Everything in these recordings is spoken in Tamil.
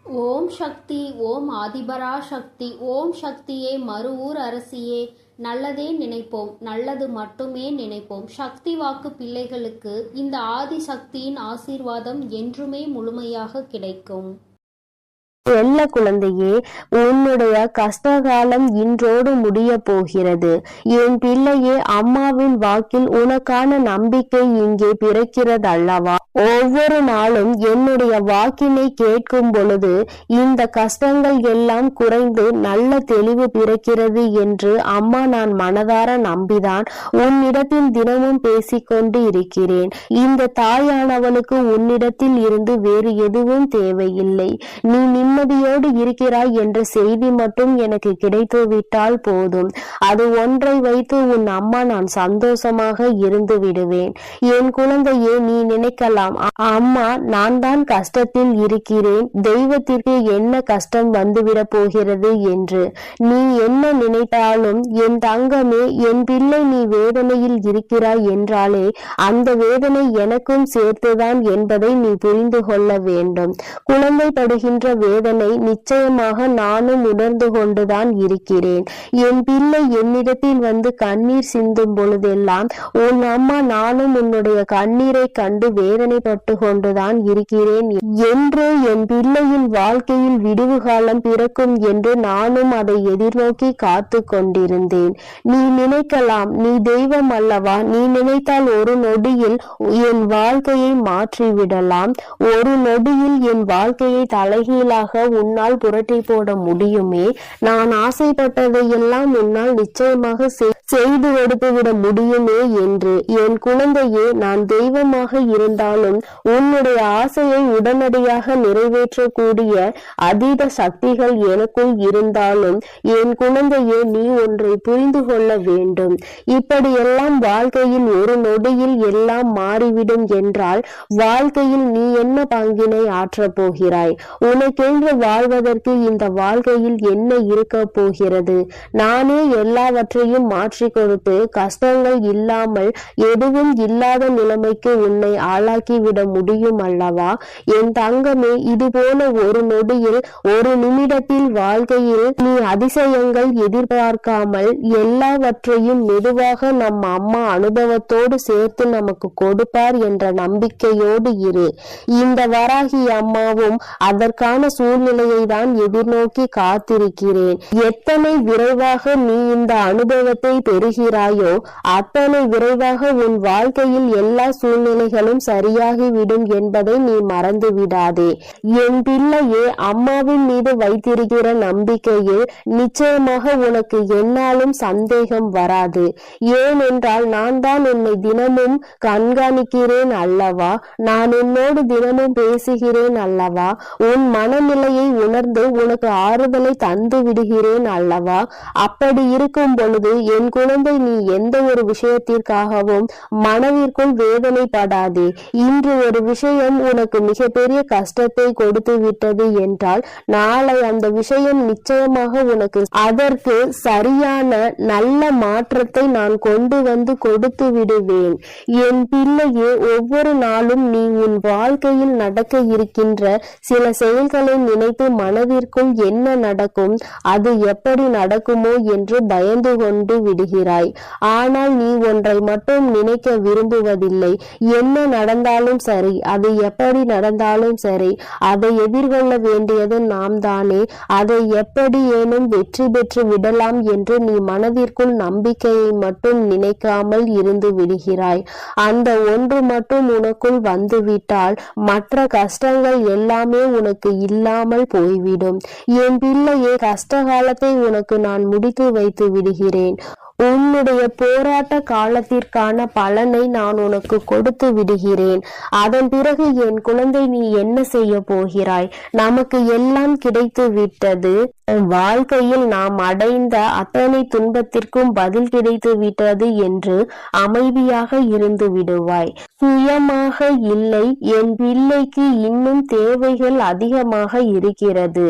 ஓம் சக்தி, ஓம் ஆதிபரா சக்தி, ஓம் சக்தியே, மறுவூர் அரசியே. நல்லதே நினைப்போம், நல்லது மட்டுமே நினைப்போம். சக்தி வாக்கு பிள்ளைகளுக்கு இந்த ஆதி சக்தியின் ஆசீர்வாதம் என்றுமே முழுமையாக கிடைக்கும். செல்ல குழந்தையே, உன்னுடைய கஷ்டகாலம் இன்றோடு முடிய போகிறது. என் பிள்ளையே, அம்மாவின் வாக்கில் உனக்கான நம்பிக்கை இங்கே பிறக்கிறது அல்லவா? ஒவ்வொரு நாளும் என்னுடைய வாக்கினை கேட்கும் பொழுது இந்த கஷ்டங்கள் எல்லாம் குறைந்து நல்ல தெளிவு பிறக்கிறது என்று அம்மா நான் மனதார நம்பிதான் உன்னிடத்தில் தினமும் பேசிக்கொண்டு இருக்கிறேன். இந்த தாயானவளுக்கு உன்னிடத்தில் இருந்து வேறு எதுவும் தேவையில்லை. நீ நிம்மதியோடு இருக்கிறாய் என்ற செய்தி மட்டும் எனக்கு கிடைத்து விட்டால் போதும். அது ஒன்றை வைத்து உன் அம்மா நான் சந்தோஷமாக இருந்து விடுவேன். என் குழந்தையே, நீ நினைக்கலாம், அம்மா நான் தான் கஷ்டத்தில் இருக்கிறேன், தெய்வத்திற்கு என்ன கஷ்டம் வந்துவிட போகிறது என்று. நீ என்ன நினைத்தாலும் என் தங்கமே, என் பிள்ளை நீ வேதனையில் இருக்கிறாய் என்றாலே அந்த வேதனை எனக்கும் சேர்த்துதான் என்பதை நீ புரிந்து கொள்ள வேண்டும். குழந்தை படுகின்ற வேதனை நிச்சயமாக நானும் உணர்ந்து கொண்டுதான் இருக்கிறேன். என் பிள்ளை என்னிடத்தில் வந்து கண்ணீர் சிந்தும் பொழுதெல்லாம் உன் அம்மா நானும் உன்னுடைய கண்ணீரை கண்டு வேதனைப்பட்டு கொண்டுதான் இருக்கிறேன் என்று, என் பிள்ளையின் வாழ்க்கையில் விடிவு காலம் பிறக்கும் என்று நானும் அதை எதிர்நோக்கி காத்து கொண்டிருந்தேன். நீ நினைக்கலாம், நீ தெய்வம் அல்லவா, நீ நினைத்தால் ஒரு நொடியில் என் வாழ்க்கையை மாற்றிவிடலாம், ஒரு நொடியில் என் வாழ்க்கையை தலைகீழாக உன்னால் புரட்டி போட முடியுமே, நான் ஆசைப்பட்டதையெல்லாம் உன்னால் நிச்சயமாக செய்து கொடுத்துவிட முடியுமே என்று. என் குழந்தையே, நான் தெய்வமாக இருந்தாலும் உன்னுடைய ஆசையை உடனடியாக நிறைவேற்றக்கூடிய அதீத சக்திகள் எனக்குள் இருந்தாலும் என் குழந்தையே, நீ ஒன்றை புரிந்து கொள்ள வேண்டும். இப்படியெல்லாம் வாழ்க்கையில் ஒரு நொடியில் எல்லாம் மாறிவிடும் என்றால் வாழ்க்கையில் நீ என்ன பங்கினை ஆற்றப் போகிறாய்? உனக்கென்று வாழ்வதற்கு இந்த வாழ்க்கையில் என்ன இருக்க போகிறது? நானே எல்லாவற்றையும் மாற்றி கொடுத்து கஷ்டங்கள் இல்லாமல் எதுவும் இல்லாத நிலைமைக்கு உன்னை ஆளாக்கிவிட முடியும் அல்லவா? என் தங்கமே, இது போல ஒரு நொடியில் ஒரு நிமிடத்தில் வாழ்க்கையில் நீ அதிசயங்கள் எதிர்பார்க்காமல் எல்லாவற்றையும் மெதுவாக நம் அம்மா அனுபவத்தோடு சேர்த்து நமக்கு கொடுப்பார் என்ற நம்பிக்கையோடு இரு. இந்த வராகி அம்மாவும் அதற்கான சூழ்நிலையை தான் எதிர்நோக்கி காத்திருக்கிறேன். எத்தனை விரைவாக நீ இந்த அனுபவத்தை பெறுகிறாயோ அத்தனை விரைவாக உன் வாழ்க்கையில் எல்லா சூழ்நிலைகளும் சரியாகிவிடும் என்பதை நீ மறந்து விடாதே. என் பிள்ளையே, அம்மாவின் மீது வைத்திருக்கிற நம்பிக்கையில் நிச்சயமாக உனக்கு என்னாலும் சந்தேகம் வராது. ஏனென்றால் நான் தான் உன்னை தினமும் கண்காணிக்கிறேன் அல்லவா, நான் உன்னோடு தினமும் பேசுகிறேன் அல்லவா, உன் மனநிலையை உணர்ந்து உனக்கு ஆறுதலை தந்து விடுகிறேன் அல்லவா. அப்படி இருக்கும் பொழுது என் குழந்தை, நீ எந்த ஒரு விஷயத்திற்காகவும் மனதிற்குள் வேதனைப்படாதே. இன்று ஒரு விஷயம் உனக்கு மிகப்பெரிய கஷ்டத்தை கொடுத்து விட்டது என்றால் நாளை அந்த விஷயம் நிச்சயமாக உனக்கு அதற்கு சரியான நல்ல மாற்றத்தை நான் கொண்டு வந்து கொடுத்து விடுவேன். என் பிள்ளையே, ஒவ்வொரு நாளும் நீ உன் வாழ்க்கையில் நடக்க இருக்கின்ற சில செயல்களை நினைத்து மனதிற்குள் என்ன நடக்கும், அது எப்படி நடக்குமோ என்று பயந்து கொண்டு விடுகிறாய். ஆனால் நீ ஒன்றை மட்டும் நினைக்க விரும்புவதில்லை. என்ன நடந்தாலும் சரி, அது எப்படி நடந்தாலும் சரி, அதை எதிர்கொள்ள வேண்டியது நாம் தானே. அதை எப்படி ஏனும் வெற்றி பெற்று விடலாம் என்று நீ மனதிற்குள் நம்பிக்கையை மட்டும் நினைக்காமல் இருந்து விடுகிறாய். அந்த ஒன்று மட்டும் உனக்குள் வந்துவிட்டால் மற்ற கஷ்டங்கள் எல்லாமே உனக்கு இல்லாமல் போய்விடும். என் பிள்ளையே, கஷ்ட காலத்தை உனக்கு நான் முடித்து வைத்து விடுகிறேன். உன்னுடைய போராட்ட காலத்திற்கான பலனை நான் உனக்கு கொடுத்து விடுகிறேன். அதன் பிறகு என் குழந்தை, நீ என்ன செய்ய போகிறாய்? நமக்கு எல்லாம் கிடைத்து விட்டது. வாழ்க்கையில் நாம் அடைந்த அத்தனை துன்பத்திற்கும் பதில் கிடைத்து விட்டது என்று அமைதியாக இருந்து விடுவாய். சுயமாக இல்லை, என் பிள்ளைக்கு இன்னும் தேவைகள் அதிகமாக இருக்கிறது.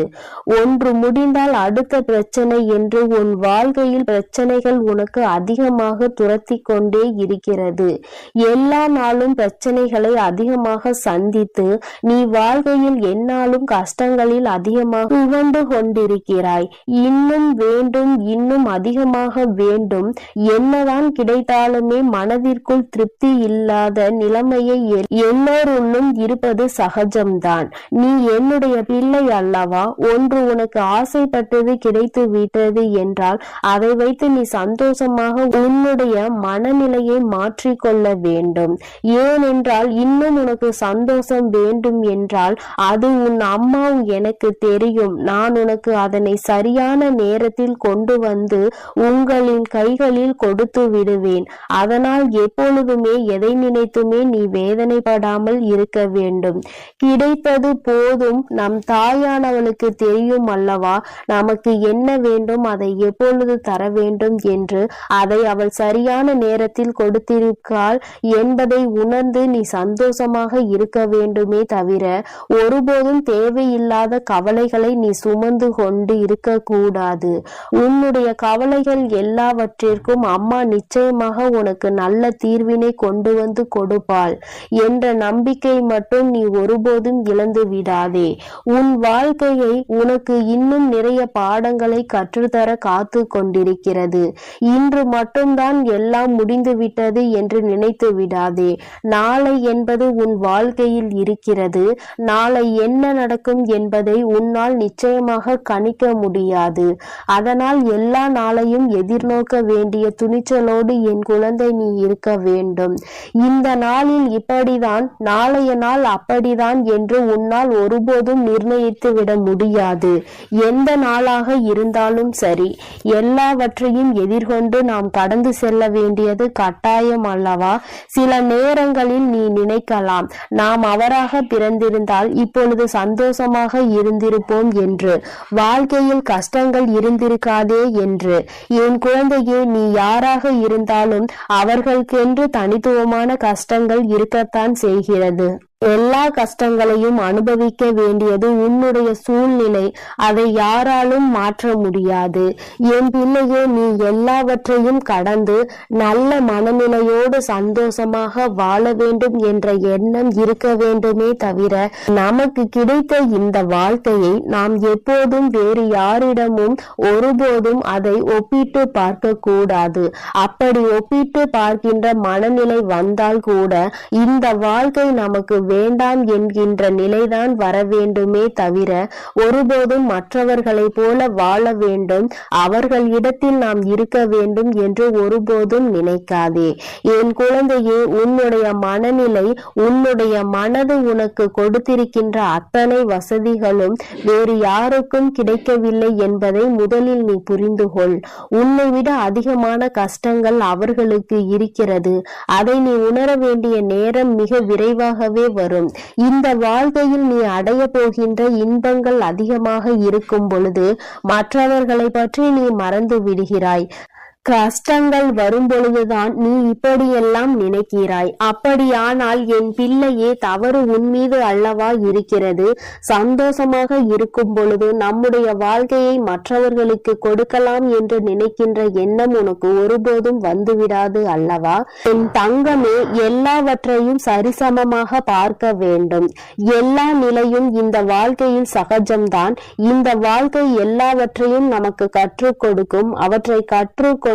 ஒன்று முடிந்தால் அடுத்த பிரச்சனை என்று உன் வாழ்க்கையில் பிரச்சனைகள் உனக்கு அதிகமாக துரத்தி கொண்டே இருக்கிறது. எல்லா நாளும் பிரச்சனைகளை அதிகமாக சந்தித்து நீ வாழ்க்கையில் எந்நாளும் கஷ்டங்களில் அதிகமாக உகண்டு கொண்டிருக்கிறாய். இன்னும் வேண்டும், இன்னும் அதிகமாக வேண்டும். என்னதான் கிடைத்தாலுமே மனதிற்குள் திருப்தி இல்லாத நிலைமையை எல்லோருள்ளும் இருப்பது சகஜம்தான். நீ என்னுடைய பிள்ளை அல்லவா? ஒன்று உனக்கு ஆசைப்பட்டது கிடைத்து விட்டது என்றால் அதை வைத்து நீ சந்தோஷமாக உன்னுடைய மனநிலையை மாற்றிக்கொள்ள வேண்டும். ஏனென்றால் இன்னும் உனக்கு சந்தோஷம் வேண்டும் என்றால் அது உன் அம்மா எனக்கு தெரியும். நான் உனக்கு அதனை சரியான நேரத்தில் கொண்டு வந்து உங்களின் கைகளில் கொடுத்து விடுவேன். அதனால் எப்பொழுதுமே எதை நினைத்துமே நீ வேதனைப்படாமல் இருக்க வேண்டும். கிடைப்பது போதும். நம் தாயானவளுக்கு தெரியும் அல்லவா நமக்கு என்ன வேண்டும், அதை எப்பொழுது தர வேண்டும் என்று. அதை அவள் சரியான நேரத்தில் கொடுத்திருக்காள் என்பதை உணர்ந்து நீ சந்தோஷமாக இருக்க வேண்டுமே தவிர ஒருபோதும் தேவையில்லாத கவலைகளை நீ சுமந்து கொண்டு இருக்கக்கூடாது. உன்னுடைய கவலைகள் எல்லாவற்றிற்கும் அம்மா நிச்சயமாக உனக்கு நல்ல தீர்வினை கொண்டு வந்து கொடுப்பாள் என்ற நம்பிக்கை மட்டும் நீ ஒருபோதும் இழந்து விடாதே. உன் வாழ்க்கையை உனக்கு இன்னும் நிறைய பாடங்களை கற்றுத்தர காத்து கொண்டிருக்கிறது. இன்று மட்டும்தான் எல்லாம் முடிந்துவிட்டது என்று நினைத்து விடாதே. நாளை என்பது உன் வாழ்க்கையில் இருக்கிறது. நாளை என்ன நடக்கும் என்பதை உன்னால் நிச்சயமாக கணிக்க முடியாது. அதனால் எல்லா நாளையும் எதிர்நோக்க வேண்டிய துணிச்சலோடு என் குழந்தை நீ இருக்க வேண்டும். இந்த நாளில் இப்படிதான், நாளைய நாள் அப்படிதான் என்று உன்னால் ஒருபோதும் நிர்ணயித்து விட முடியாது. எந்த நாளாக இருந்தாலும் சரி, எல்லாவற்றையும் எதிர்கொண்டு நாம் கடந்து செல்ல வேண்டியது கட்டாயம் அல்லவா? சில நேரங்களில் நீ நினைக்கலாம், நாம் அவராக பிறந்திருந்தால் இப்பொழுது சந்தோஷமாக இருந்திருப்போம் என்று, வாழ்க்கையில் கஷ்டங்கள் இருந்திருக்காதே என்று. என் குழந்தையே, நீ யாராக இருந்தாலும் அவர்களுக்கென்று தனித்துவமான கஷ்டங்கள் இருக்கத்தான் செய்கிறது. எல்லா கஷ்டங்களையும் அனுபவிக்க வேண்டியது உன்னுடைய சூழ்நிலை. அதை யாராலும் மாற்ற முடியாது. என் பிள்ளையே, நீ எல்லாவற்றையும் கடந்து நல்ல மனநிலையோடு சந்தோஷமாக வாழ வேண்டும் என்ற எண்ணம் இருக்க வேண்டுமே தவிர நமக்கு கிடைத்த இந்த வாழ்க்கையை நாம் எப்போதும் வேறு யாரிடமும் ஒருபோதும் அதை ஒப்பிட்டு பார்க்க கூடாது. அப்படி ஒப்பிட்டு பார்க்கின்ற மனநிலை வந்தால் கூட இந்த வாழ்க்கை நமக்கு வேண்டாம் என்கின்ற நிலைதான் வர வேண்டுமே தவிர ஒருபோதும் மற்றவர்களை போல வாழ வேண்டும், அவர்களிடத்தில் நாம் இருக்க வேண்டும் என்று ஒருபோதும் நினைக்காதே. என் குழந்தையே, உன்னுடைய மனநிலை, உன்னுடைய மனது உனக்கு கொடுத்திருக்கின்ற அத்தனை வசதிகளும் வேறு யாருக்கும் கிடைக்கவில்லை என்பதை முதலில் நீ புரிந்து கொள். உன்னை விட அதிகமான கஷ்டங்கள் அவர்களுக்கு இருக்கிறது. அதை நீ உணர வேண்டிய நேரம் மிக விரைவாகவே வரும். இந்த வாழ்க்கையில் நீ அடைய போகின்ற இன்பங்கள் அதிகமாக இருக்கும் பொழுது மற்றவர்களை பற்றி நீ மறந்து விடுகிறாய். கஷ்டங்கள் வரும் பொழுதுதான் நீ இப்படியெல்லாம் நினைக்கிறாய். அப்படியானால் என் பிள்ளையே, தவறு உன் மீது அல்லவா இருக்கிறது? சந்தோஷமாக இருக்கும் பொழுது நம்முடைய வாழ்க்கையை மற்றவர்களுக்கு கொடுக்கலாம் என்று நினைக்கின்ற எண்ணம் உனக்கு ஒருபோதும் வந்துவிடாது அல்லவா? என் தங்கமே, எல்லாவற்றையும் சரிசமமாக பார்க்க வேண்டும். எல்லா நிலையும் இந்த வாழ்க்கையில் சகஜம்தான். இந்த வாழ்க்கை எல்லாவற்றையும் நமக்கு கற்றுக் கொடுக்கும். அவற்றை கற்றுக்கொண்டு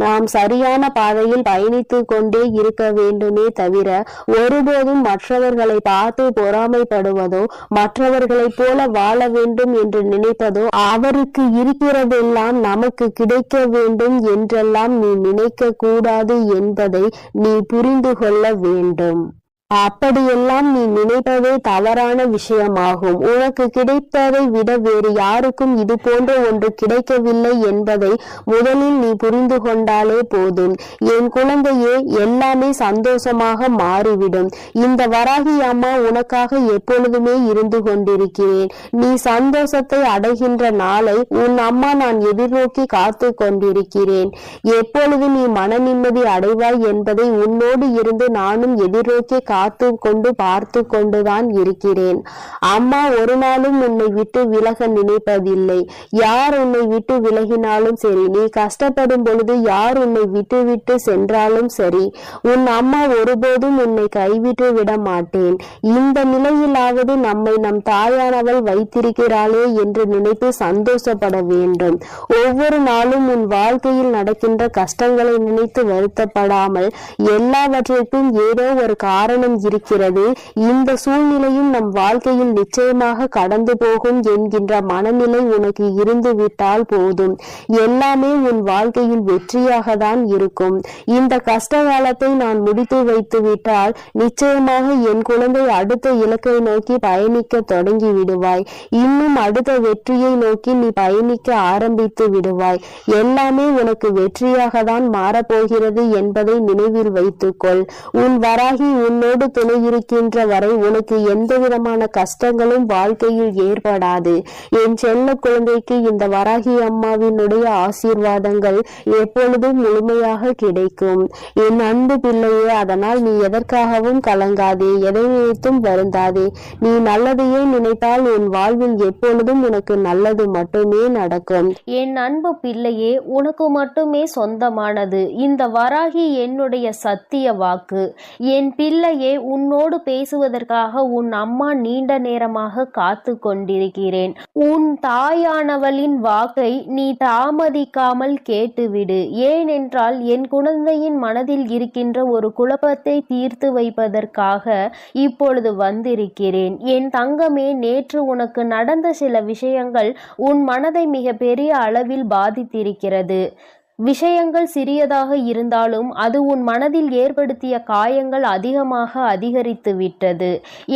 நாம் சரியான பாதையில் பயணித்து கொண்டே இருக்க வேண்டுமே தவிர ஒருபோதும் மற்றவர்களை பார்த்து பொறாமைப்படுவதோ, மற்றவர்களைப் போல வாழ வேண்டும் என்று நினைப்பதோ, அவருக்கு இருக்கிறதெல்லாம் நமக்கு கிடைக்க வேண்டும் என்றெல்லாம் நீ நினைக்க கூடாது என்பதை நீ புரிந்து கொள்ள வேண்டும். அப்படியெல்லாம் நீ நினைப்பதே தவறான விஷயமாகும். உனக்கு கிடைத்ததை விட வேறு யாருக்கும் இது போன்ற ஒன்று கிடைக்கவில்லை என்பதை முதலில் நீ புரிந்து கொண்டாலே போதும். என் குழந்தையே, எல்லாமே சந்தோஷமாக மாறிவிடும். இந்த வராகி அம்மா உனக்காக எப்பொழுதுமே இருந்து கொண்டிருக்கிறேன். நீ சந்தோஷத்தை அடைகின்ற நாளை உன் அம்மா நான் எதிர்நோக்கி காத்து கொண்டிருக்கிறேன். எப்பொழுது நீ மன நிம்மதி அடைவாய் என்பதை உன்னோடு இருந்து நானும் எதிர்நோக்கி பார்த்து கொண்டுதான் இருக்கிறேன். அம்மா ஒரு நாளும் உன்னை விட்டு விலக நினைப்பதில்லை. யார் உன்னை விட்டு விலகினாலும் சரி, நீ கஷ்டப்படும் பொழுது யார் உன்னை விட்டு விட்டு சென்றாலும் சரி, உன் அம்மா ஒருபோதும் உன்னை கைவிட்டு விட மாட்டேன். இந்த நிலையிலாவது நம்மை நம் தாயானவள் வைத்திருக்கிறாளே என்று நினைத்து சந்தோஷப்பட வேண்டும். ஒவ்வொரு நாளும் உன் வாழ்க்கையில் நடக்கின்ற கஷ்டங்களை நினைத்து வருத்தப்படாமல், எல்லாவற்றிற்கும் ஏதோ ஒரு காரணம் இருக்கிறது, இந்த சூழ்நிலையும் நம் வாழ்க்கையில் நிச்சயமாக கடந்து போகும் என்கின்ற மனநிலை உனக்கு இருந்து விட்டால் போதும். எல்லாமே உன் வாழ்க்கையில் வெற்றியாக தான் இருக்கும். இந்த கஷ்ட காலத்தை நான் முடித்து வைத்து விட்டால் நிச்சயமாக என் குழந்தை அடுத்த இலக்கை நோக்கி பயணிக்க தொடங்கி விடுவாய். இன்னும் அடுத்த வெற்றியை நோக்கி நீ பயணிக்க ஆரம்பித்து விடுவாய். எல்லாமே உனக்கு வெற்றியாக தான் மாறப்போகிறது என்பதை நினைவில் வைத்துக்கொள். உன் வராகி உன்னோடு துணை இருக்கின்ற வரை உனக்கு எந்த விதமான கஷ்டங்களும் வாழ்க்கையில் ஏற்படாது. என் செல்ல குழந்தைக்கு இந்த வராகி அம்மாவினுடைய ஆசீர்வாதங்கள் எப்பொழுதும் முழுமையாக கிடைக்கும். என் அன்பு பிள்ளையே, அதனால் நீ எதற்காகவும் கலங்காதே, எதை நினைத்தும் வருந்தாதே. நீ நல்லதையே நினைத்தால் உன் வாழ்வில் எப்பொழுதும் உனக்கு நல்லது மட்டுமே நடக்கும். என் அன்பு பிள்ளையே, உனக்கு மட்டுமே சொந்தமானது இந்த வராகி என்னுடைய சத்திய வாக்கு. என் பிள்ளையே, உன்னோடு பேசுவதற்காக உன் அம்மா நீண்ட நேரமாக காத்து கொண்டிருக்கிறேன். உன் தாயானவளின் வாக்கை நீ தாமதிக்காமல் கேட்டுவிடு. ஏனென்றால் என் குழந்தையின் மனதில் இருக்கின்ற ஒரு குழப்பத்தை தீர்த்து வைப்பதற்காக இப்பொழுது வந்திருக்கிறேன். என் தங்கமே, நேற்று உனக்கு நடந்த சில விஷயங்கள் உன் மனதை மிக பெரிய அளவில் பாதித்திருக்கிறது. விஷயங்கள் சிறியதாக இருந்தாலும் அது உன் மனதில் ஏற்படுத்திய காயங்கள் அதிகமாக அதிகரித்து விட்டது.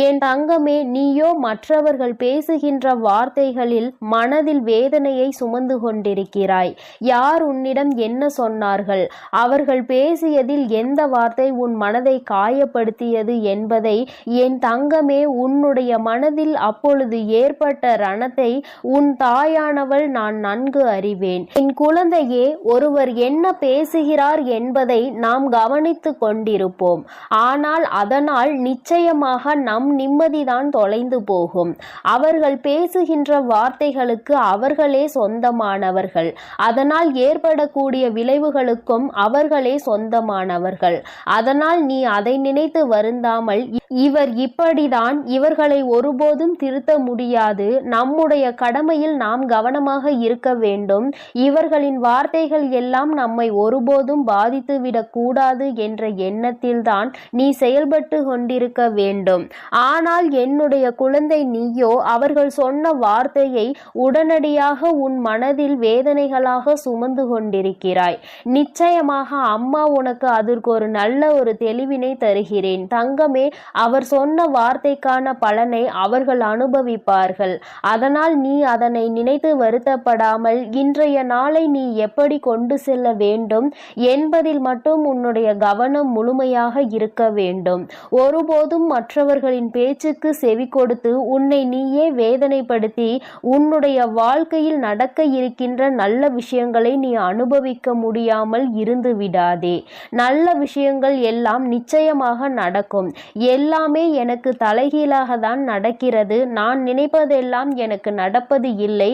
என் தங்கமே, நீயோ மற்றவர்கள் பேசுகின்ற வார்த்தைகளில் மனதில் வேதனையை சுமந்து கொண்டிருக்கிறாய். யார் உன்னிடம் என்ன சொன்னார்கள், அவர்கள் பேசியதில் எந்த வார்த்தை உன் மனதை காயப்படுத்தியது என்பதை என் தங்கமே, உன்னுடைய மனதில் அப்பொழுது ஏற்பட்ட ரணத்தை உன் தாயானவள் நான் நன்கு அறிவேன். என் குழந்தையே, ஒருவர் என்ன பேசுகிறார் என்பதை நாம் கவனித்து கொண்டிருப்போம். ஆனால் அதனால் நிச்சயமாக நம் நிம்மதிதான் தொலைந்து போகும். அவர்கள் பேசுகின்ற வார்த்தைகளுக்கு அவர்களே சொந்தமானவர்கள். அதனால் ஏற்படக்கூடிய விளைவுகளுக்கும் அவர்களே சொந்தமானவர்கள். அதனால் நீ அதை நினைத்து வருந்தாமல், இவர் இப்படிதான், இவர்களை ஒருபோதும் திருத்த முடியாது, நம்முடைய கடமையில் நாம் கவனமாக இருக்க வேண்டும், இவர்களின் வார்த்தைகள் எல்லாம் நம்மை ஒருபோதும் பாதித்துவிடக் கூடாது என்ற எண்ணத்தில்தான் நீ செயல்பட்டு கொண்டிருக்க வேண்டும். ஆனால் என்னுடைய குழந்தை, நீயோ அவர்கள் சொன்ன வார்த்தையை உடனடியாக உன் மனதில் வேதனைகளாக சுமந்து கொண்டிருக்கிறாய். நிச்சயமாக அம்மா உனக்கு அதற்கு ஒரு நல்ல ஒரு தெளிவினை தருகிறேன். தங்கமே, அவர் சொன்ன வார்த்தைக்கான பலனை அவர்கள் அனுபவிப்பார்கள். அதனால் நீ அதனை நினைத்து வருத்தப்படாமல் இன்றைய நாளை நீ எப்படி கொண்டு செல்ல வேண்டும் என்பதில் மட்டும் உன்னுடைய கவனம் முழுமையாக இருக்க வேண்டும். ஒருபோதும் மற்றவர்களின் பேச்சுக்கு செவி கொடுத்து உன்னை நீயே வேதனைப்படுத்தி உன்னுடைய வாழ்க்கையில் நடக்க இருக்கின்ற நல்ல விஷயங்களை நீ அனுபவிக்க முடியாமல் இருந்து விடாதே. நல்ல விஷயங்கள் எல்லாம் நிச்சயமாக நடக்கும். எல்லாமே எனக்கு தலைகீழாக தான் நடக்கிறது, நான் நினைப்பதெல்லாம் எனக்கு நடப்பது இல்லை,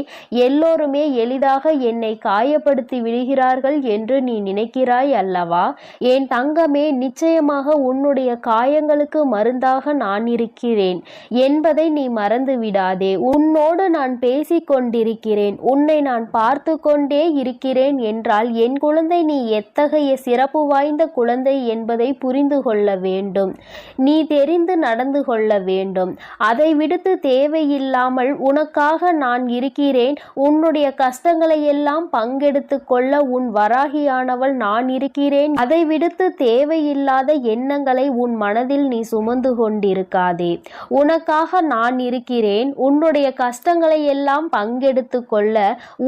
எல்லோருமே எளிதாக என்னை காயப்படுத்தி விடுகிறார்கள் என்று நீ நினைக்கிறாய் அல்லவா? என் தங்கமே, நிச்சயமாக உன்னுடைய காயங்களுக்கு மருந்தாக நான் இருக்கிறேன் என்பதை நீ மறந்து விடாதே. உன்னோடு நான் பேசிக் கொண்டிருக்கிறேன், உன்னை நான் பார்த்து கொண்டே இருக்கிறேன் என்றால் என் குழந்தை, நீ எத்தகைய சிறப்பு வாய்ந்த குழந்தை என்பதை புரிந்து கொள்ள வேண்டும். நீ தெரிந்து நடந்து கொள்ள வேண்டும். அதை விடுத்து தேவையில்லாமல் உனக்காக நான் இருக்கிறேன், உன்னுடைய கஷ்டங்களை எல்லாம் பங்கெடுத்து கொள்ள உன் வராகியானவள் நான் இருக்கிறேன், அதை விடுத்து தேவையில்லாத எண்ணங்களை உன் மனதில் நீ சுமந்து கொண்டிருக்காதே. உனக்காக நான் இருக்கிறேன், உன்னுடைய கஷ்டங்களை எல்லாம் பங்கெடுத்து கொள்ள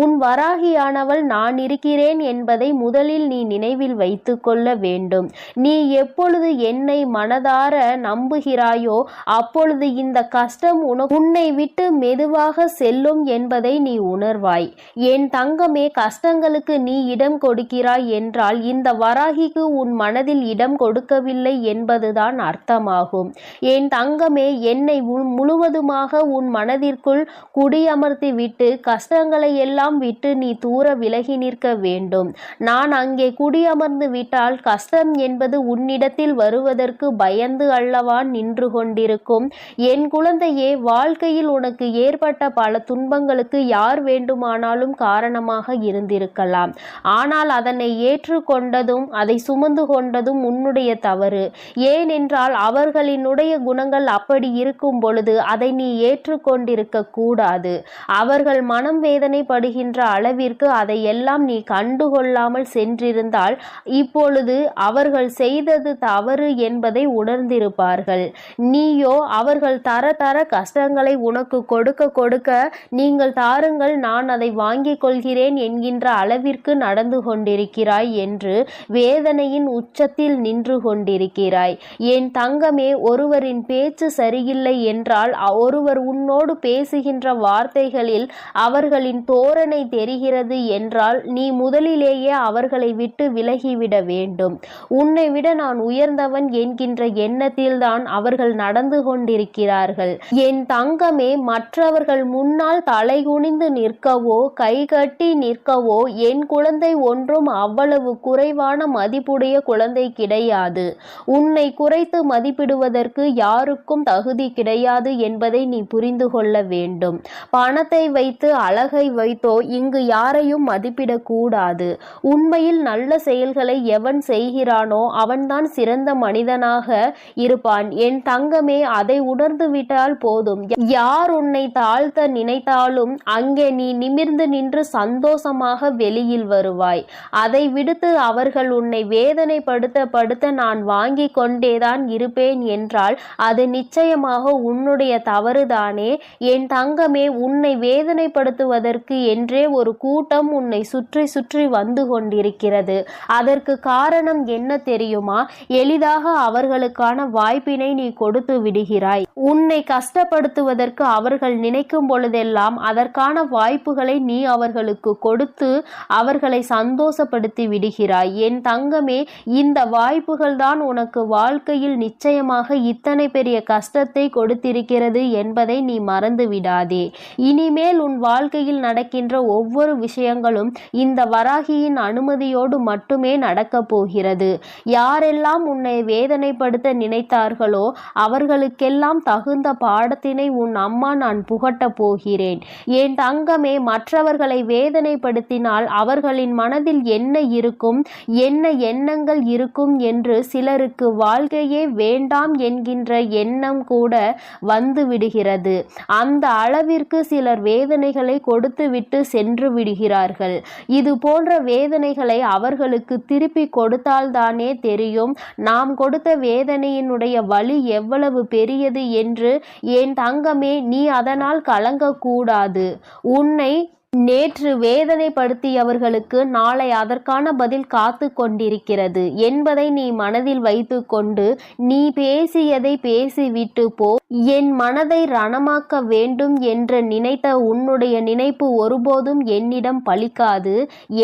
உன் வராகியானவள் நான் இருக்கிறேன் என்பதை முதலில் நீ நினைவில் வைத்து கொள்ள வேண்டும். நீ எப்பொழுது என்னை மனதார நம்புகிறாயோ அப்பொழுது இந்த கஷ்டம் உன்னை விட்டு மெதுவாக செல்லும் என்பதை நீ உணர்வாய். என் தங்கமே, கஷ்டங்களுக்கு நீ இடம் கொடுக்கிறாய் என்றால் இந்த வராகிக்கு உன் மனதில் இடம் கொடுக்கவில்லை என்பதுதான் அர்த்தமாகும். என் தங்கமே, என்னை முழுவதுமாக உன் மனதிற்குள் குடியமர்த்தி விட்டு கஷ்டங்களை எல்லாம் விட்டு நீ தூர விலகி நிற்க வேண்டும். நான் அங்கே குடியமர்ந்து விட்டால் கஷ்டம் என்பது உன்னிடத்தில் வருவதற்கு பயந்து அல்லவா நின்று கொண்டிருக்கும். என் குழந்தையே, வாழ்க்கையில் உனக்கு ஏற்பட்ட பல துன்பங்களுக்கு யார் வேண்டுமானாலும் காரணமாக இருந்திருக்கலாம். ஆனால் அதனை ஏற்றுக்கொண்டதும் அதை சுமந்து கொண்டதும் உன்னுடைய தவறு. ஏனென்றால் அவர்களினுடைய குணங்கள் அப்படி இருக்கும் பொழுது அதை நீ ஏற்றுக்கொண்டிருக்க கூடாது. அவர்கள் மனம் வேதனைப்படுகின்ற அளவிற்கு அதையெல்லாம் நீ கண்டுகொள்ளாமல் சென்றிருந்தால் இப்பொழுது அவர்கள் செய்தது தவறு என்பதை உணர்ந்திருப்பார்கள். நீயோ அவர்கள் தர தர கஷ்டங்களை உனக்கு கொடுக்க கொடுக்க நீங்கள் தாருங்கள், நான் அதை வாங்கிக் கொள்கிறேன் என்கின்ற அளவிற்கு நடந்து கொண்டிருக்கிறாய் என்று வேதனையின் உச்சத்தில் நின்று கொண்டிருக்கிறாய். என் தங்கமே, ஒருவரின் பேச்சு சரியில்லை என்றால் ஒருவர் உன்னோடு பேசுகின்ற வார்த்தைகளில் அவர்களின் தோரணை தெரிகிறது என்றால் நீ முதலிலேயே அவர்களை விட்டு விலகிவிட வேண்டும். உன்னை விட நான் உயர்ந்தவன் என்கின்ற எண்ணத்தில்தான் அவர்கள் நடந்து கொண்டிருக்கிறார்கள். என் தங்கமே, மற்றவர்கள் முன்னால் தலைகுனிந்து நிற்கவோ கைகட்டி நிற்கவோ என் குழந்தை ஒன்றும் அவ்வளவு குறைவான மதிப்புடைய குழந்தை கிடையாது. உன்னை குறைத்து மதிப்பிடுவதற்கு யாருக்கும் தகுதி கிடையாது என்பதை நீ புரிந்து கொள்ள வேண்டும். பணத்தை வைத்து அழகை வைத்தோ இங்கு யாரையும் மதிப்பிடக்கூடாது. உண்மையில் நல்ல செயல்களை எவன் செய்கிறானோ அவன்தான் சிறந்த மனிதனாக இருப்பான். என் தங்கமே, அதை உணர்ந்து விட்டால் போதும். யார் உன்னை தாழ்த்த நினைத்தாலும் அங்கே நீ நிமிர்ந்து நின்று சந்தோஷமாக வெளியில் வருவாய். அதை விடுத்து அவர்கள் உன்னை வேதனைப்படுத்த நான் வாங்கி கொண்டேதான் இருப்பேன் என்றால் அது நிச்சயமாக உன்னுடைய தவறுதானே. என் தங்கமே, உன்னை வேதனைப்படுத்துவதற்கு என்றே ஒரு கூட்டம் உன்னை சுற்றி சுற்றி வந்து கொண்டிருக்கிறது. அதற்கு காரணம் என்ன தெரியுமா? எளிதாக அவர்களுக்கான வாய்ப்பினை நீ கொடுத்து விடுகிறாய். உன்னை கஷ்டப்படுத்துவதற்கு அவர்கள் நினைக்கும் பொழுதெல்லாம் அதற்கான வாய்ப்புகளை நீ அவர்களுக்கு கொடுத்து அவர்களை சந்தோஷப்படுத்தி விடுகிறாய். என் தங்கமே, இந்த வாய்ப்புகள் தான் உனக்கு வாழ்க்கையில் நிச்சயமாக இத்தனை பெரிய கஷ்டத்தை கொடுத்திருக்கிறது என்பதை நீ மறந்து விடாதே. இனிமேல் உன் வாழ்க்கையில் நடக்கின்ற ஒவ்வொரு விஷயங்களும் இந்த வராகியின் அனுமதியோடு மட்டுமே நடக்கப் போகிறது. யாரெல்லாம் உன்னை வேதனைப்படுத்த நினைத்தார்களோ அவர்களுக்கெல்லாம் தகுந்த பாடத்தினை உன் அம்மா நான் புகட்டப் போகிறேன். என் தங்கமே, மற்றவர்களை வேதனைப்படுத்தினால் அவர்களின் மனதில் என்ன இருக்கும், என்ன எண்ணங்கள் இருக்கும் என்று சிலருக்கு வாழ்க்கையே வேண்டாம் என்கின்ற எண்ணம் கூட வந்து விடுகிறது. அந்த அளவிற்கு சிலர் வேதனைகளை கொடுத்துவிட்டு சென்று விடுகிறார்கள். இது போன்ற வேதனைகளை அவர்களுக்கு திருப்பி கொடுத்தால்தானே தெரியும் நாம் கொடுத்த வேதனையினுடைய வலி எவ்வளவு பெரியது என்று. என் தங்கமே, நீ அதனால் கலங்கக்கூடாது. உன்னை நேற்று வேதனைப்படுத்தியவர்களுக்கு நாளை அதற்கான பதில் காத்து கொண்டிருக்கிறது என்பதை நீ மனதில் வைத்து கொண்டு நீ பேசியதை பேசிவிட்டு போ. என் மனதை ரணமாக்க வேண்டும் என்று நினைத்த உன்னுடைய நினைப்பு ஒருபோதும் என்னிடம் பலிக்காது.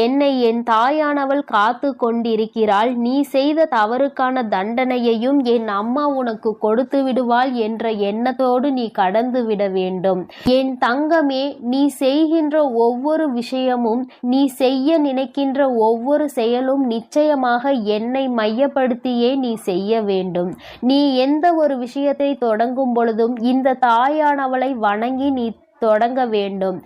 என்னை என் தாயானவள் காத்து கொண்டிருக்கிறாள். நீ செய்த தவறுக்கான தண்டனையையும் என் அம்மா உனக்கு கொடுத்து விடுவாள் என்ற எண்ணத்தோடு நீ கடந்து விட வேண்டும். என் தங்கமே, நீ செய்கின்ற ஒவ்வொரு விஷயமும், நீ செய்ய நினைக்கின்ற ஒவ்வொரு செயலும் நிச்சயமாக என்னை மையப்படுத்தியே நீ செய்ய வேண்டும். நீ எந்த ஒரு விஷயத்தை தொடங்கும் பொழுதும் இந்த தாயானவளை வணங்கி நீ தொடங்க வேண்டும்.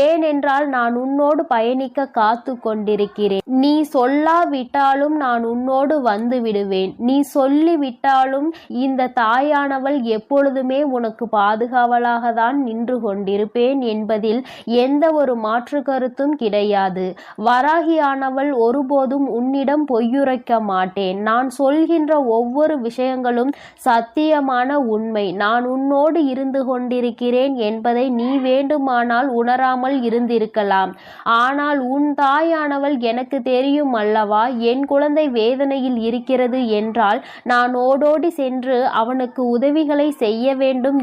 ஏனென்றால் நான் உன்னோடு பயணிக்க காத்து கொண்டிருக்கிறேன். நீ சொல்லாவிட்டாலும் நான் உன்னோடு வந்து விடுவேன். நீ சொல்லிவிட்டாலும் இந்த தாயானவள் எப்பொழுதுமே உனக்கு பாதுகாவலாக தான் நின்று கொண்டிருப்பேன் என்பதில் எந்த ஒரு மாற்று கருத்தும் கிடையாது. வராகியானவள் ஒருபோதும் உன்னிடம் பொய்யுரைக்க மாட்டேன். நான் சொல்கின்ற ஒவ்வொரு விஷயங்களும் சத்தியமான உண்மை. நான் உன்னோடு இருந்து கொண்டிருக்கிறேன் என்பதை நீ வேண்டுமானால் உணராமல் இருந்திருக்கலாம். ஆனால் உன் தாயானவள் எனக்கு தெரியும் அல்லவா, என் குழந்தை வேதனையில் இருக்கிறது என்றால் நான் ஓடோடி சென்று அவனுக்கு உதவிகளை செய்ய வேண்டும்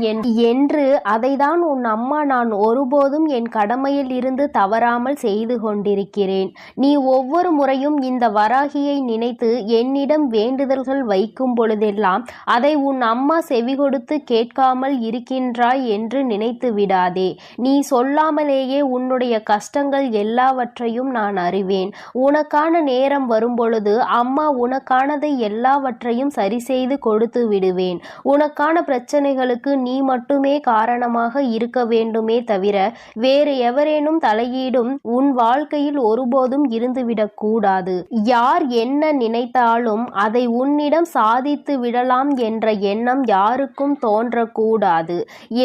என்று அதைதான் உன் அம்மா நான் ஒருபோதும் என் கடமையில் இருந்து தவறாமல் செய்து கொண்டிருக்கிறேன். நீ ஒவ்வொரு முறையும் இந்த வராகியை நினைத்து என்னிடம் வேண்டுதல்கள் வைக்கும் பொழுதெல்லாம் அதை உன் அம்மா செவி கொடுத்து கேட்காமல் இருக்கின்றாய் என்று நினைத்து விடாதே. நீ சொல்லாமலேயே உன்னுடைய கஷ்டங்கள் எல்லாவற்றையும் நான் அறிவேன். உனக்கான நேரம் வரும்பொழுது அம்மா உனக்கானதை எல்லாவற்றையும் சரி செய்து கொடுத்து விடுவேன். உனக்கான பிரச்சனைகளுக்கு நீ மட்டுமே காரணமாக இருக்க வேண்டுமே தவிர வேறு எவரேனும் தலையீடும் உன் வாழ்க்கையில் ஒருபோதும் இருந்துவிடக் கூடாது. யார் என்ன நினைத்தாலும் அதை உன்னிடம் சாதித்து விடலாம் என்ற எண்ணம் யாருக்கும் தோன்றக்கூடாது.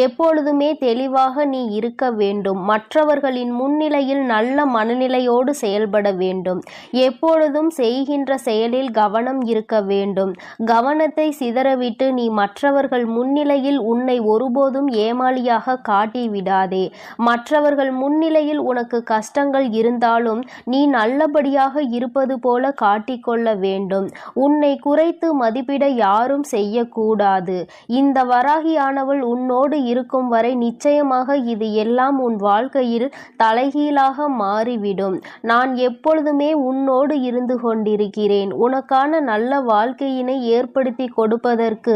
எப்பொழுதுமே தெளிவாக நீ இருக்க வேண்டும். மற்றவர்களின் முன்னிலையில் நல்ல மனநிலையோடு செயல்பட வேண்டும். எப்பொழுதும் செய்கின்ற செயலில் கவனம் இருக்க வேண்டும். கவனத்தை சிதறவிட்டு நீ மற்றவர்கள் முன்னிலையில் உன்னை ஒருபோதும் ஏமாளியாக காட்டி விடாதே. மற்றவர்கள் முன்னிலையில் உனக்கு கஷ்டங்கள் இருந்தாலும் நீ நல்லபடியாக இருப்பது போல காட்டிக்கொள்ள வேண்டும். உன்னை குறைத்து மதிப்பிட யாரும் செய்யக்கூடாது. இந்த வராகியானவள் உன்னோடு இருக்கும் வரை நிச்சயமாக இது எல்லாம் உன் வாழ்க்கையில் தலைகீழாக மாறிவிடும். நான் எப்பொழுதுமே உன்னோடு இருந்து கொண்டிருக்கிறேன். உனக்கான நல்ல வாழ்க்கையினை ஏற்படுத்தி கொடுப்பதற்கு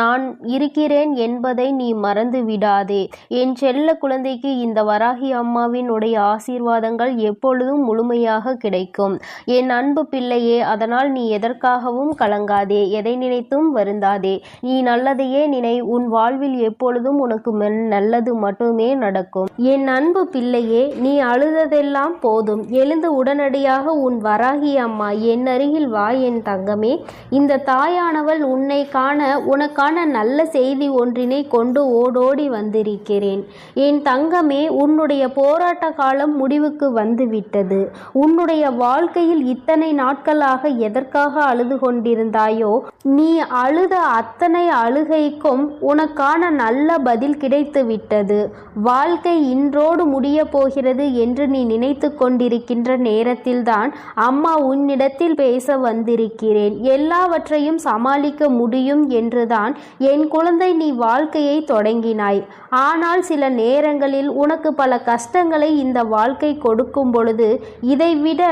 நான் இருக்கிறேன் என்பதை நீ மறந்து விடாதே. என் செல்ல குழந்தைக்கு இந்த வராகி அம்மாவின் உடைய ஆசீர்வாதங்கள் எப்பொழுதும் முழுமையாக கிடைக்கும். என் அன்பு பிள்ளையே, அதனால் நீ எதற்காகவும் கலங்காதே, எதை நினைத்தும் வருந்தாதே. நீ நல்லதையே நினை. உன் வாழ்வில் எப்பொழுதும் உனக்கு நல்லது மட்டுமே நடக்கும். என் அன்பு பிள்ளையே, நீ அழுததெல்லாம் போதும். எழுந்து உடனடியாக உன் வராகி அம்மா என் அருகில் வா என் தங்கமே. இந்த தாயானவள் உன்னை காண உனக்கான நல்ல செய்தி ஒன்றினை கொண்டு ஓடோடி வந்திருக்கிறேன். என் தங்கமே, உன்னுடைய போராட்ட காலம் முடிவுக்கு வந்துவிட்டது. உன்னுடைய வாழ்க்கையில் இத்தனை நாட்களாக எதற்காக அழுது கொண்டிருந்தாயோ, நீ அழுத அத்தனை அழுகைக்கும் உனக்கான நல்ல பதில் கிடைத்து விட்டது. வாழ்க்கை இன்றோடு முடிய போகிறது என்று நீ நினைத்து கொண்டிருக்கின்ற நேரத்தில்தான் அம்மா உன்னிடத்தில் பேச வந்திருக்கிறேன். எல்லாவற்றையும் சமாளிக்க முடியும் என்றுதான் என் குழந்தை நீ வாழ்க்கையை தொடங்கினாய். ஆனால் சில நேரங்களில் உனக்கு பல கஷ்டங்களை இந்த வாழ்க்கை கொடுக்கும் பொழுது இதைவிட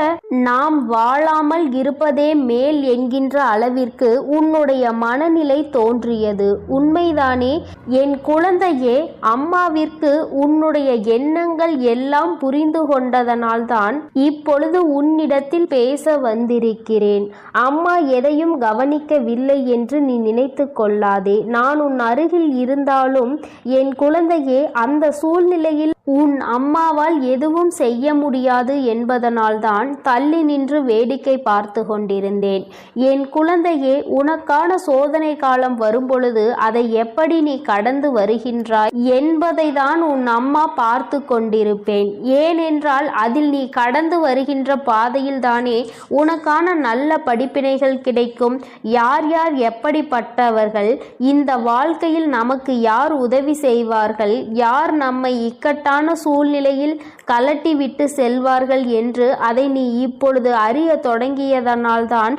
நாம் வாழாமல் இருப்பதே மேல் என்கின்ற அளவிற்கு உன்னுடைய மனநிலை தோன்றியது. உண்மைதானே என் குழந்தையே? அம்மாவிற்கு உன்னுடைய எண்ணங்கள் எல்லாம் புரிந்து கொண்டதனால்தான் இப்பொழுது உன்னிடத்தில் பேச வந்திருக்கிறேன். அம்மா எதையும் கவனிக்கவில்லை என்று நீ நினைத்து கொள்ளாதே. நான் உன் அருகில் இருந்தாலும் என் குழந்தையே, அந்த சூழ்நிலையில் உன் அம்மாவால் எதுவும் செய்ய முடியாது என்பதனால்தான் தள்ளி நின்று வேடிக்கை பார்த்து கொண்டிருந்தேன். என் குழந்தையே, உனக்கான சோதனை காலம் வரும்பொழுது அதை எப்படி நீ கடந்து வருகின்றாய் என்பதை தான் உன் அம்மா பார்த்து கொண்டிருப்பேன். ஏனென்றால் அதில் நீ கடந்து வருகின்ற பாதையில் தானே உனக்கான நல்ல படிப்பினைகள் கிடைக்கும். யார் யார் எப்படிப்பட்டவர்கள், இந்த வாழ்க்கையில் நமக்கு யார் உதவி செய்வார்கள், யார் நம்மை இக்கட்டான சூழ்நிலையில் கலட்டி விட்டு செல்வார்கள் என்று அதை நீ இப்பொழுது அறிய தொடங்கியதனால்தான்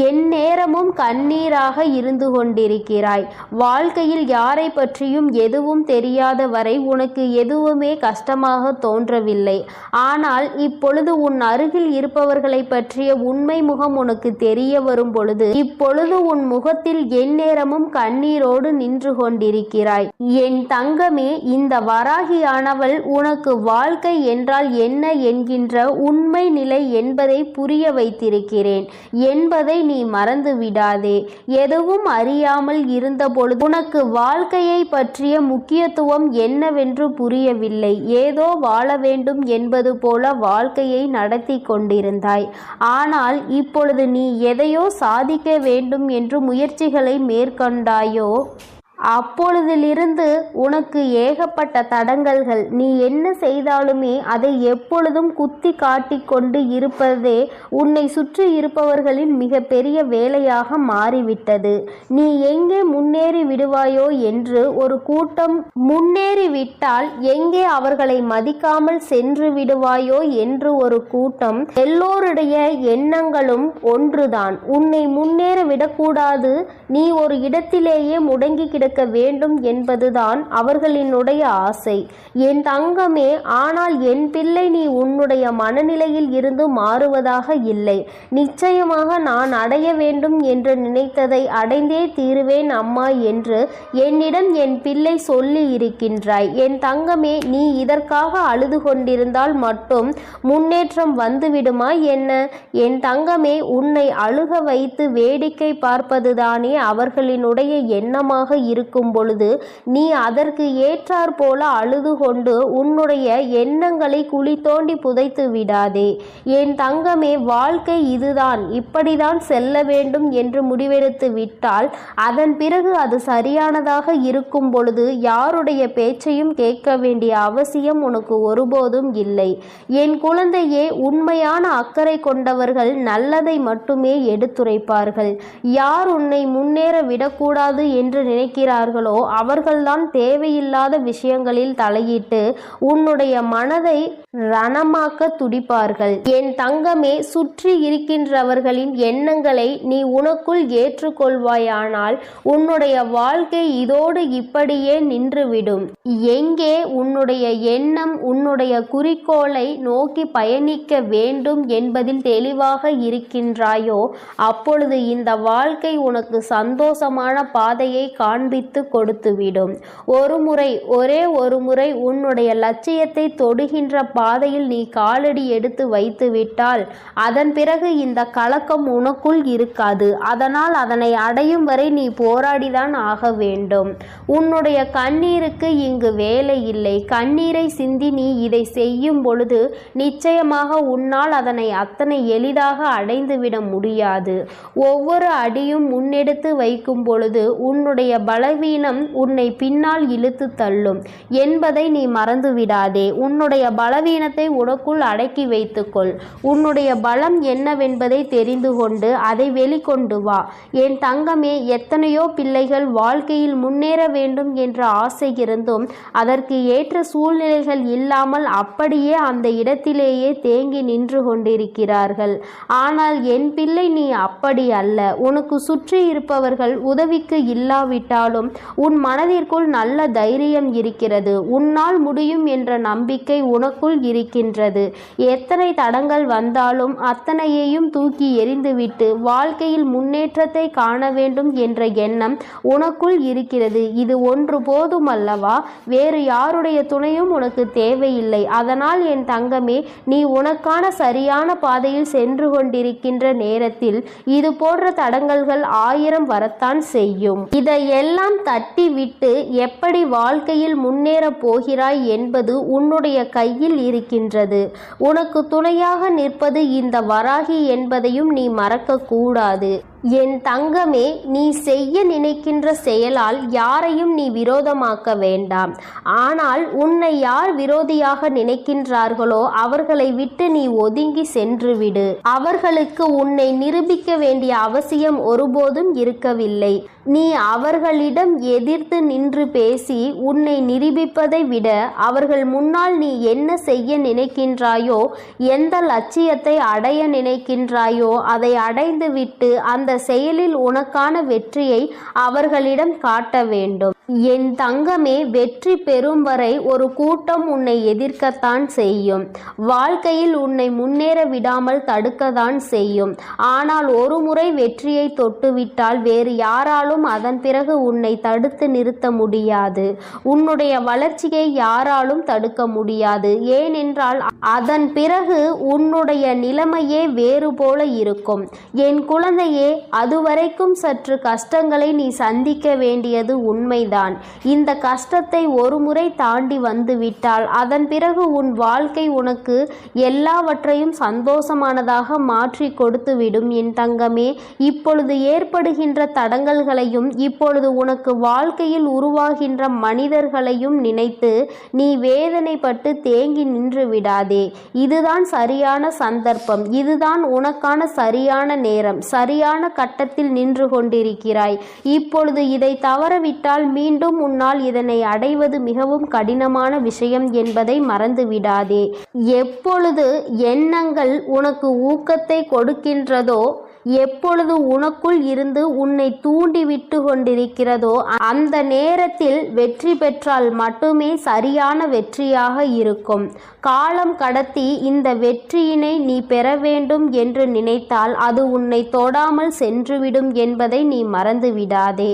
எந்நேரமும் கண்ணீராக இருந்து கொண்டிருக்கிறாய். வாழ்க்கையில் யாரை பற்றியும் எதுவும் தெரியாத வரை உனக்கு எதுவுமே கஷ்டமாக தோன்றவில்லை. ஆனால் இப்பொழுது உன் அருகில் இருப்பவர்களை பற்றிய உண்மை முகம் உனக்கு தெரிய வரும் பொழுது இப்பொழுது உன் முகத்தில் எந்நேரமும் கண்ணீரோடு நின்று கொண்டிருக்கிறாய். என் தங்கமே, இந்த வராகியானவள் உனக்கு வாழ்க்கை என்றால் என்ன என்கின்ற உண்மை நிலை என்பதை புரிய வைத்திருக்கிறேன் என்பதை நீ மறந்து விடாதே. எதுவும் அறியாமல் இருந்த பொழுது உனக்கு வாழ்க்கையை பற்றிய முக்கியத்துவம் என்னவென்று புரியவில்லை. ஏதோ வாழ வேண்டும் என்பது போல வாழ்க்கையை நடத்தி கொண்டிருந்தாய். ஆனால் இப்பொழுது நீ எதையோ சாதிக்க வேண்டும் என்று முயற்சிகளை மேற்கொண்டாயோ, அப்பொழுதிலிருந்து உனக்கு ஏகப்பட்ட தடங்கல்கள். நீ என்ன செய்தாலுமே அதை எப்பொழுதும் குத்தி காட்டிக் கொண்டு இருப்பதே உன்னை சுற்றி இருப்பவர்களின் மிக பெரிய வேலையாக மாறிவிட்டது. நீ எங்கே முன்னேறி விடுவாயோ என்று ஒரு கூட்டம், முன்னேறிவிட்டால் எங்கே அவர்களை மதிக்காமல் சென்று விடுவாயோ என்று ஒரு கூட்டம். எல்லோருடைய எண்ணங்களும் ஒன்றுதான், உன்னை முன்னேற விடக்கூடாது, நீ ஒரு இடத்திலேயே முடங்கி கிடக்க வேண்டும் என்பதுதான் அவர்களினுடைய ஆசை. என் தங்கமே, ஆனால் என் பிள்ளை, நீ உன்னுடைய மனநிலையில் இருந்து மாறுவதாக இல்லை. நிச்சயமாக நான் அடைய வேண்டும் என்று நினைத்ததை அடைந்தே தீருவேன் அம்மா என்று என்னிடம் என் பிள்ளை சொல்லி இருக்கின்றாய். என் தங்கமே, நீ இதற்காக அழுது கொண்டிருந்தால் மட்டும் முன்னேற்றம் வந்துவிடுமா என்ன? என் தங்கமே, உன்னை அழுக வைத்து வேடிக்கை பார்ப்பதுதானே அவர்களினுடைய எண்ணமாக இருக்கும் பொழுது நீ அதற்கு ஏற்றாற் போல அழுது கொண்டு உன்னுடைய எண்ணங்களை குழி தோண்டி புதைத்து விடாதே. என் தங்கமே, வாழ்க்கை இதுதான், இப்படிதான் செல்ல வேண்டும் என்று முடிவெடுத்து விட்டால் அதன் பிறகு அது சரியானதாக இருக்கும் பொழுது யாருடைய பேச்சையும் கேட்க வேண்டிய அவசியம் உனக்கு ஒருபோதும் இல்லை. என் குழந்தையே, உண்மையான அக்கறை கொண்டவர்கள் நல்லதை மட்டுமே எடுத்துரைப்பார்கள். யார் உன்னை முன்னேற விடக்கூடாது என்று நினைக்கிறார்களோ அவர்கள்தான் தேவையில்லாத விஷயங்களில் தலையிட்டு உன்னுடைய மனதை ரணமாக்க துடிப்பார்கள். என் தங்கமே, சுற்றி இருக்கின்றவர்களின் எண்ணங்களை நீ உனக்குள் ஏற்றுக்கொள்வாயானால் உன்னுடைய வாழ்க்கை இதோடு இப்படியே நின்றுவிடும். எங்கே உன்னுடைய எண்ணம் உன்னுடைய குறிக்கோளை நோக்கி பயணிக்க வேண்டும் என்பதில் தெளிவாக இருக்கின்றாயோ அப்பொழுது இந்த வாழ்க்கை உனக்கு சந்தோஷமான பாதையை காண்பித்து கொடுத்துவிடும். ஒரே ஒரு முறை உன்னுடைய லட்சியத்தை தொடுகின்ற பாதையில் நீ காலடி எடுத்து வைத்து விட்டால் அதன் பிறகு இந்த கலக்கம் உனக்குள் இருக்காது. அதனால் அதனை அடையும் வரை நீ போராடிதான் ஆக வேண்டும். உன்னுடைய கண்ணீருக்கு இங்கு வேலை இல்லை. கண்ணீரை சிந்தி நீ இதை செய்யும் பொழுது நிச்சயமாக உன்னால் அதனை அத்தனை எளிதாக அடைந்துவிட முடியாது. ஒவ்வொரு அடியும் முன்னெடுத்து வைக்கும் பொழுது உன்னுடைய பலவீனம் உன்னை பின்னால் இழுத்து தள்ளும் என்பதை நீ மறந்துவிடாதே. உன்னுடைய பலவீனத்தை உனக்குள் அடக்கி வைத்துக்கொள். உன்னுடைய பலம் என்னவென்பதை தெரிந்து கொண்டு அதை வெளிக்கொண்டு வா. என் தங்கமே, எத்தனையோ பிள்ளைகள் வாழ்க்கையில் முன்னேற வேண்டும் என்ற ஆசை இருந்தும் அதற்கு ஏற்ற சூழ்நிலைகள் இல்லாமல் அப்படியே அந்த இடத்திலேயே தேங்கி நின்று கொண்டிருக்கிறார்கள். ஆனால் என் பிள்ளை, நீ அப்படி அல்ல. உனக்கு சுற்றி இருப்பவர்கள் உதவிக்கு இல்லாவிட்டாலும் உன் மனதிற்குள் நல்ல தைரியம் இருக்கிறது. உன்னால் முடியும் என்ற நம்பிக்கை உனக்குள் இருக்கின்றது. எத்தனை தடங்கள் வந்தாலும் அத்தனையையும் தூக்கி எறிந்துவிட்டு வாழ்க்கையில் முன்னேற்றத்தை காண வேண்டும் என்ற எண்ணம் உனக்குள் இருக்கிறது. இது ஒன்று போதும் அல்லவா? வேறு யாருடைய துணையும் உனக்கு தேவையில்லை. அதனால் என் தங்கமே, நீ உனக்கான சரியான பாதையில் சென்று கொண்டிருக்கின்ற நேரத்தில் இது போன்ற தடங்கல்கள் 1000 வரத்தான் செய்யும். இதையெல்லாம் தட்டி விட்டு எப்படி வாழ்க்கையில் முன்னேற போகிறாய் என்பது உன்னுடைய கையில் இருக்கின்றது. உனக்கு துணையாக நிற்பது இந்த வராகி என்பதையும் நீ மறக்க கூடாது. என் தங்கமே, நீ செய்ய நினைக்கின்ற செயலால் யாரையும் நீ விரோதமாக்க வேண்டாம். ஆனால் உன்னை யார் விரோதியாக நினைக்கின்றார்களோ அவர்களை விட்டு நீ ஒதுங்கி சென்று விடு. அவர்களுக்கு உன்னை நிரூபிக்க வேண்டிய அவசியம் ஒருபோதும் இருக்கவில்லை. நீ அவர்களிடம் எதிர்த்து நின்று பேசி உன்னை நிரூபிப்பதை விட அவர்கள் முன்னால் நீ என்ன செய்ய நினைக்கின்றாயோ, எந்த லட்சியத்தை அடைய நினைக்கின்றாயோ அதை அடைந்துவிட்டு அந்த செயலில் உனக்கான வெற்றியை அவர்களிடம் காட்ட வேண்டும். என் தங்கமே, வெற்றி பெறும் வரை ஒரு கூட்டம் உன்னை எதிர்க்கத்தான் செய்யும். வாழ்க்கையில் உன்னை முன்னேற விடாமல் தடுக்கத்தான் செய்யும். ஆனால் ஒரு முறை வெற்றியை தொட்டுவிட்டால் வேறு யாராலும் அதன் பிறகு உன்னை தடுத்து நிறுத்த முடியாது. உன்னுடைய வளர்ச்சியை யாராலும் தடுக்க முடியாது. ஏனென்றால் அதன் பிறகு உன்னுடைய நிலைமையே வேறு போல இருக்கும். என் குழந்தையே, அதுவரைக்கும் சற்று கஷ்டங்களை நீ சந்திக்க வேண்டியது உண்மைதான். உண்மைதான். இந்த கஷ்டத்தை ஒரு முறை தாண்டி வந்துவிட்டால் அதன் பிறகு உன் வாழ்க்கை உனக்கு எல்லாவற்றையும் சந்தோஷமானதாக மாற்றி கொடுத்துவிடும் என் தங்கமே. இப்பொழுது ஏற்படுகின்ற தடங்கல்களையும் இப்பொழுது உனக்கு வாழ்க்கையில் உருவாகின்ற மனிதர்களையும் நினைத்து நீ வேதனைப்பட்டு தேங்கி நின்று விடாதே. இதுதான் சரியான சந்தர்ப்பம், இதுதான் உனக்கான சரியான நேரம். சரியான கட்டத்தில் நின்று கொண்டிருக்கிறாய். இப்பொழுது இதை தவறவிட்டால் மீண்டும் உன்னால் இதனை அடைவது மிகவும் கடினமான விஷயம் என்பதை மறந்து விடாதே. எப்பொழுது எண்ணங்கள் உனக்கு ஊக்கத்தை கொடுக்கின்றதோ, எப்பொழுது உனக்குள் இருந்து உன்னை தூண்டிவிட்டு கொண்டிருக்கிறதோ அந்த நேரத்தில் வெற்றி பெற்றால் மட்டுமே சரியான வெற்றியாக இருக்கும். காலம் கடத்தி இந்த வெற்றியினை நீ பெற வேண்டும் என்று நினைத்தால் அது உன்னை தொடாமல் சென்றுவிடும் என்பதை நீ மறந்து விடாதே.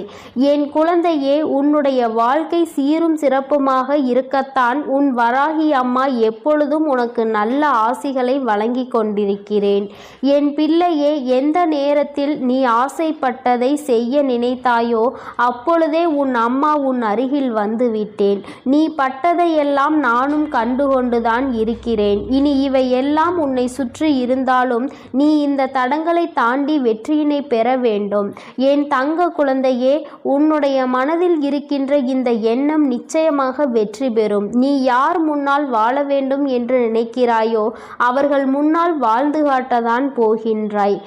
என் குழந்தையே, உன்னுடைய வாழ்க்கை சீரும் சிறப்புமாக இருக்கத்தான் உன் வராகி அம்மா எப்பொழுதும் உனக்கு நல்ல ஆசிகளை வழங்கி கொண்டிருக்கிறேன். என் பிள்ளையே, எந்த நேரத்தில் நீ ஆசைப்பட்டதை செய்ய நினைத்தாயோ அப்பொழுதே உன் அம்மா உன் அருகில் வந்து விட்டேன். நீ பட்டதையெல்லாம் நானும் கண்டுகொண்டுதான் இருக்கிறேன். இனி இவை எல்லாம் உன்னை சுற்றி இருந்தாலும் நீ இந்த தடங்களை தாண்டி வெற்றியினை பெற வேண்டும். என் தங்க குழந்தையே, உன்னுடைய மனதில் இருக்கின்ற இந்த எண்ணம் நிச்சயமாக வெற்றி பெறும். நீ யார் முன்னால் வாழ வேண்டும் என்று நினைக்கிறாயோ அவர்கள் முன்னால் வாழ்ந்து காட்டத்தான் போகின்றாய்.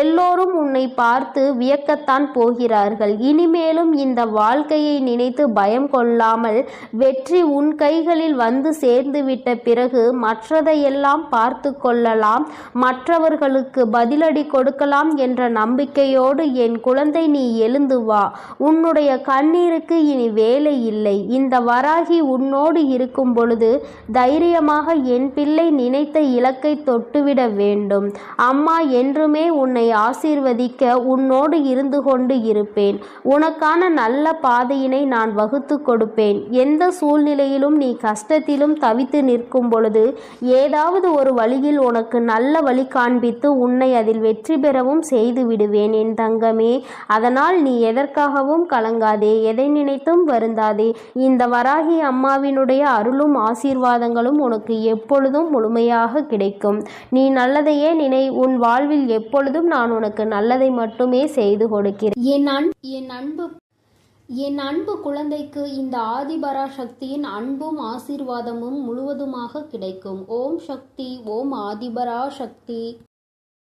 எல்லோரும் உன்னை பார்த்து வியக்கத்தான் போகிறார்கள். இனிமேலும் இந்த வாழ்க்கையை நினைத்து பயம் கொள்ளாமல் வெற்றி உன் கைகளில் வந்து சேர்ந்துவிட்ட பிறகு மற்றதையெல்லாம் பார்த்து கொள்ளலாம், மற்றவர்களுக்கு பதிலடி கொடுக்கலாம் என்ற நம்பிக்கையோடு என் குழந்தை நீ எழுந்து வா. உன்னுடைய கண்ணீருக்கு இனி வேலை இல்லை. இந்த வராகி உன்னோடு இருக்கும் பொழுது தைரியமாக என் பிள்ளை நினைத்த இலக்கை தொட்டுவிட வேண்டும். அம்மா என்றுமே உன்னை ஆசீர்வதிக்க உன்னோடு இருந்து கொண்டு இருப்பேன். உனக்கான நல்ல பாதையினை நான் வகுத்து கொடுப்பேன். எந்த சூழ்நிலையிலும் நீ கஷ்டத்திலும் தவித்து நிற்கும் பொழுது ஏதாவது ஒரு வழியில் உனக்கு நல்ல வழி காண்பித்து உன்னை அதில் வெற்றி பெறவும் செய்து விடுவேன் என் தங்கமே. அதனால் நீ எதற்காகவும் கலங்காதே, எதை நினைத்தும் வருந்தாதே. இந்த வராகி அம்மாவினுடைய அருளும் ஆசீர்வாதங்களும் உனக்கு எப்பொழுதும் முழுமையாக கிடைக்கும். நீ நல்லதையே நினை. உன் வாழ்வில் எப்பொழுதும் நான் உனக்கு நல்லதை மட்டுமே செய்து கொடுக்கிறேன். என் அன்பு குழந்தைக்கு இந்த ஆதிபராசக்தியின் அன்பும் ஆசீர்வாதமும் முழுவதுமாக கிடைக்கும். ஓம் சக்தி, ஓம் ஆதிபராசக்தி.